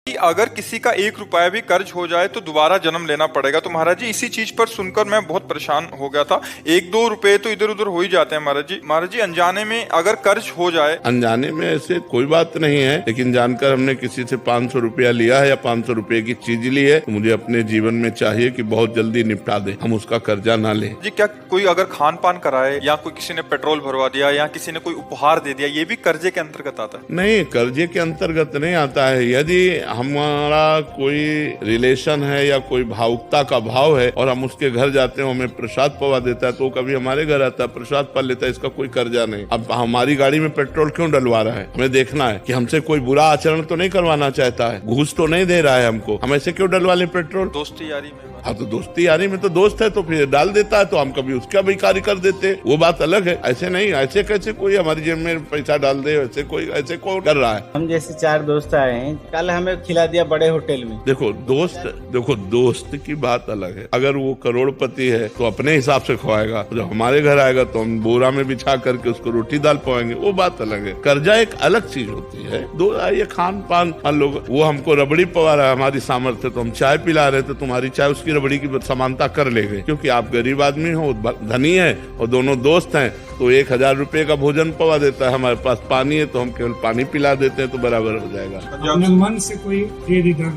कि अगर किसी का 1 रुपया भी कर्ज हो जाए तो दोबारा जन्म लेना पड़ेगा। तो महाराज जी इसी चीज पर सुनकर मैं बहुत परेशान हो गया था। 1-2 रुपए तो इधर उधर हो ही जाते हैं महाराज जी। महाराज जी अनजाने में अगर कर्ज हो जाए। अनजाने में ऐसे कोई बात नहीं है, लेकिन जानकर हमने किसी से 500 रुपया लिया है या 500 रुपए की चीज ली है तो मुझे अपने जीवन में चाहिए कि बहुत जल्दी निपटा दे, हम उसका कर्जा ना लें। जी क्या कोई अगर खान पान कराए या कोई किसी ने पेट्रोल भरवा दिया या किसी ने कोई उपहार दे दिया, ये भी कर्जे के अंतर्गत आता है? नहीं, कर्जे के अंतर्गत नहीं आता है। यदि हमारा कोई रिलेशन है या कोई भावुकता का भाव है और हम उसके घर जाते हैं, हमें प्रसाद पवा देता है तो कभी हमारे घर आता है, प्रसाद पा लेता है, इसका कोई कर्जा नहीं। अब हमारी गाड़ी में पेट्रोल क्यों डलवा रहा है, हमें देखना है कि हमसे कोई बुरा आचरण तो नहीं करवाना चाहता है, घूस तो नहीं दे रहा है हमको, हम ऐसे क्यों डलवा ले पेट्रोल? दोस्ती यारी में। हाँ तो दोस्ती यारी में तो दोस्त है तो फिर डाल देता है तो हम कभी उसका भी कार्य कर देते, वो बात अलग है। ऐसे नहीं, ऐसे कैसे कोई हमारी जेब में पैसा डाल दे, ऐसे कोई कर रहा है? हम जैसे 4 दोस्त आए हैं, कल हमें खिला दिया बड़े होटल में। देखो दोस्त की बात अलग है। अगर वो करोड़पति है तो अपने हिसाब से खवाएगा, जब हमारे घर आएगा तो हम बोरा में बिछा करके उसको रोटी दाल पवाएंगे, वो बात अलग है। कर्जा एक अलग चीज होती है। ये खान पान लोग, वो हमको रबड़ी पवा रहा है, हमारी सामर्थ्य तो हम चाय पिला रहे थे, तुम्हारी चाय उसकी रबड़ी की समानता कर लेंगे क्योंकि आप गरीब आदमी हो, धनी है और दोनों दोस्त हैं तो 1000 रुपए का भोजन पवा देता है, हमारे पास पानी है तो हम केवल पानी पिला देते हैं तो बराबर हो जाएगा। अपने मन से कोई